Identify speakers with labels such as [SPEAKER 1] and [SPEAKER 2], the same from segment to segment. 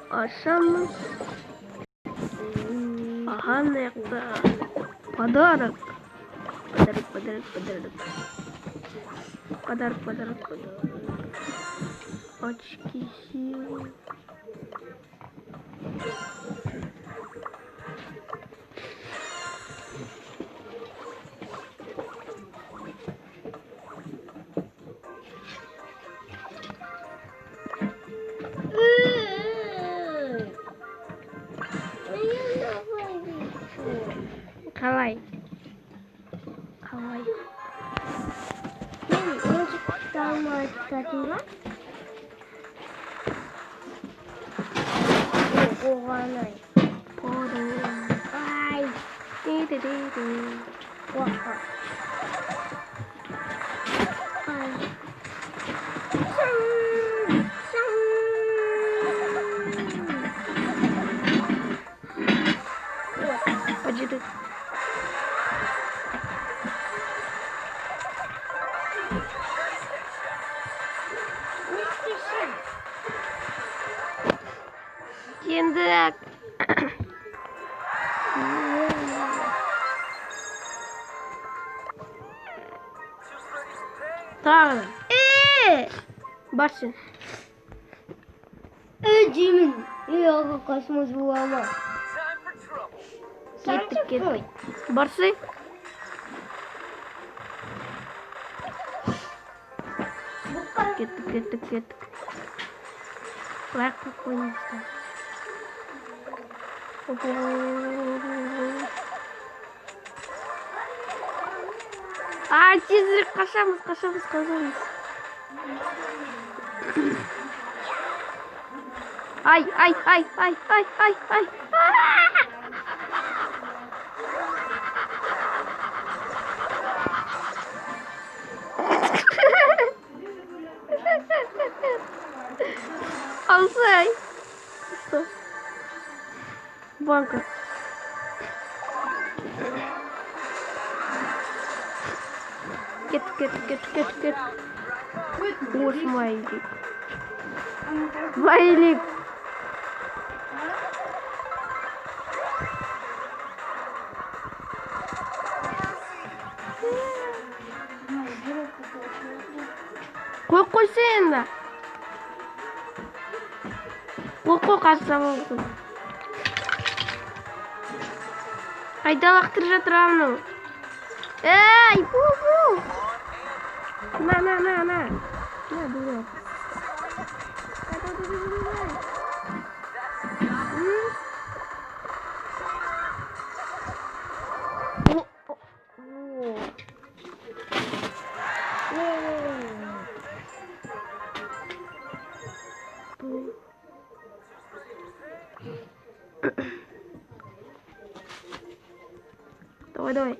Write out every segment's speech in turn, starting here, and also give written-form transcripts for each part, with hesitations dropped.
[SPEAKER 1] Ашамыз. Ага, мыякта подарок. Подарок. Очки силы. Kalay. Acıdık. Yendik. Tamam. Başın.
[SPEAKER 2] Jimin. Yok kosmos bu ama.
[SPEAKER 1] Gittik. Barsı. Gittik. Bırak koyayım işte. Çizdik kaçamız. Ay. Alsay. Banka. Get. Who's Smiley? Koy sen de. Koy kaçsam olsun. Hayda laktırca travnu. Ey bu. Na. Ne bu? Давай.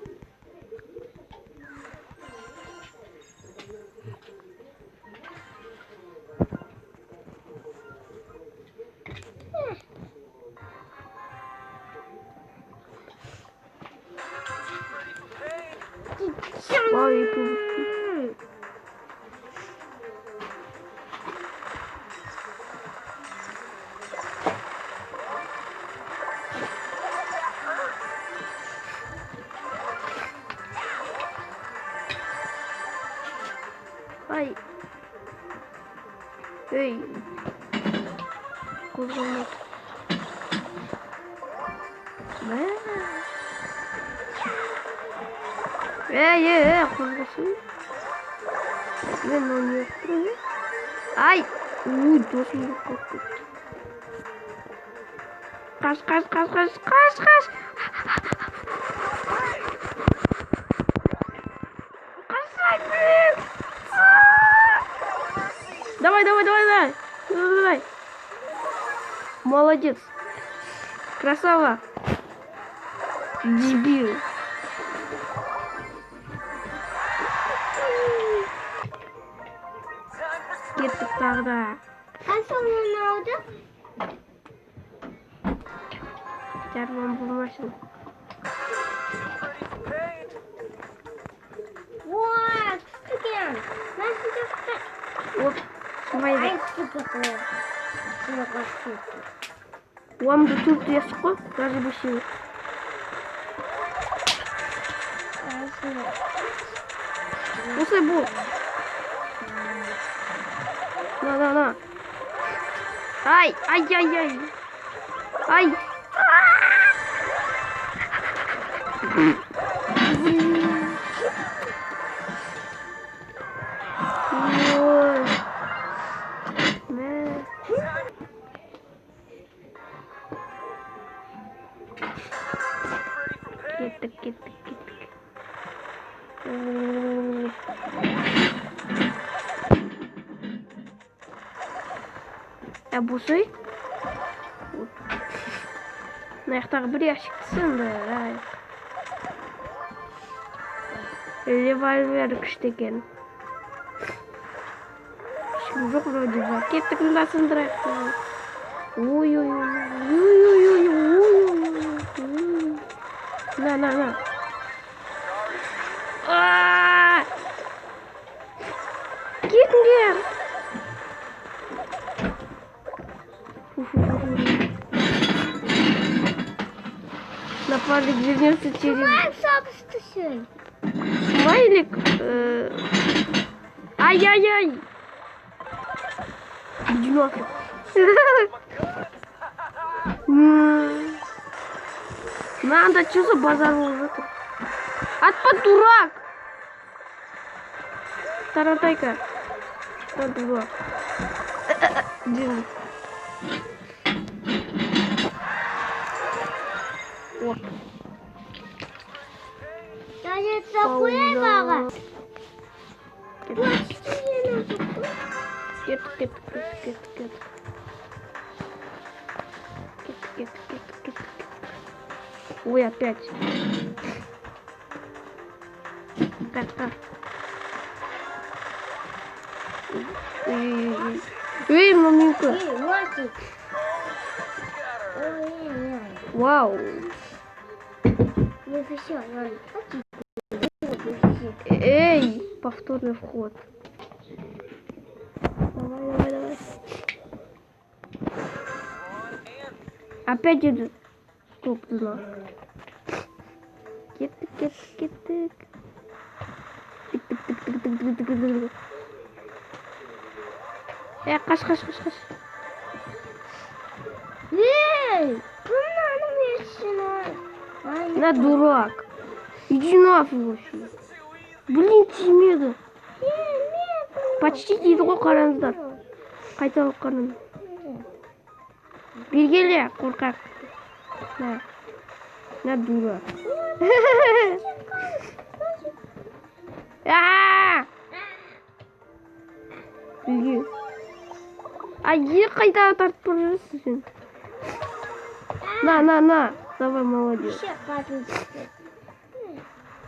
[SPEAKER 1] Ay. Hey. Kuzum. Kuzum. Ben onu yapıyorum. Ay. Dostum korktu. Kaç. Давай. Молодец. Красава. Дебил. Gittik dağda.
[SPEAKER 2] En son ne oldu?
[SPEAKER 1] Kervan bulmasın.
[SPEAKER 2] What? Again. Nasıl yaptın?
[SPEAKER 1] Hop. Давай.
[SPEAKER 2] Ай, сука, твоя. Сука, сука.
[SPEAKER 1] Уамды тут ясқо, даже бы силы.
[SPEAKER 2] Ай, сука.
[SPEAKER 1] Осылай бол. На. Ай. Ай. Ой. Мә. Кеттік. Бұсай? Наяқтағы бір яшіктісін да. Револьвер күшті екен. Ешкім жоқ вроде ба. Кеттік мұнда сындырайық. Ой. На. Кетіңдер. Напарник вернется через...
[SPEAKER 2] Ай, собственно.
[SPEAKER 1] Смайлик. Ай. Иди нафиг. Надо, что за базар уже тут? Отпад, дурак! Таратайка. Что дурак? Держи. О.
[SPEAKER 2] Даже цапуй, баба.
[SPEAKER 1] Кет. Ой, опять. Так. Эй, маменька.
[SPEAKER 2] Эй, мальчик. Ой.
[SPEAKER 1] Вау.
[SPEAKER 2] Не все, ладно.
[SPEAKER 1] Эй, повторный вход. Давай. Опять идет. Стоп, знак. Кеттік. Тик. Қаш.
[SPEAKER 2] Эй, куда вечно?
[SPEAKER 1] На, дурак. Иди нафиг вообще. Блин, тимеді. Почти дейді ғой, қараңыздар. Қайталып қараңыз. Бергеле, қорқақ. На, дурак. Үйге. Ай, қайда тартып бара жатсың сен? На. Давай, молодец.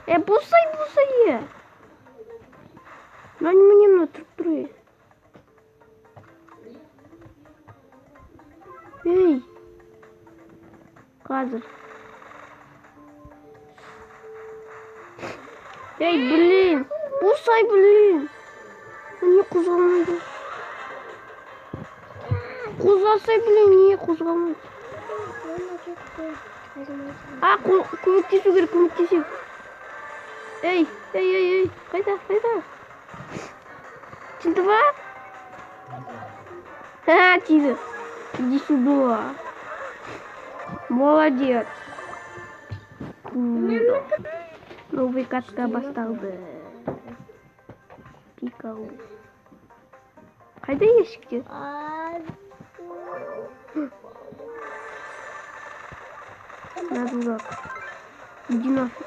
[SPEAKER 1] Бұлсай. Мына тұрып тұрай. Ей. Қазір. Ей, блин. Бұлсай, блин. Не қозғалмайды. Қозғалсай, блин, не қозғалмайды. Көмектесу керек. Эй. Қайда? Тиді ба? Тиді. Иди сюда. Молодец. Круто. Новый катка басталды. Пикал. Қайда ешіктер? На, дурак. Иди нафиг.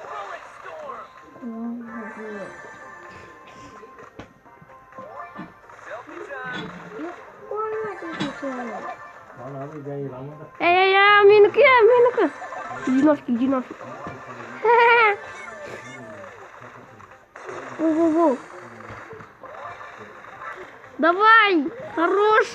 [SPEAKER 1] Эй, менікі. Иди нафиг. Воу. Давай, хорош.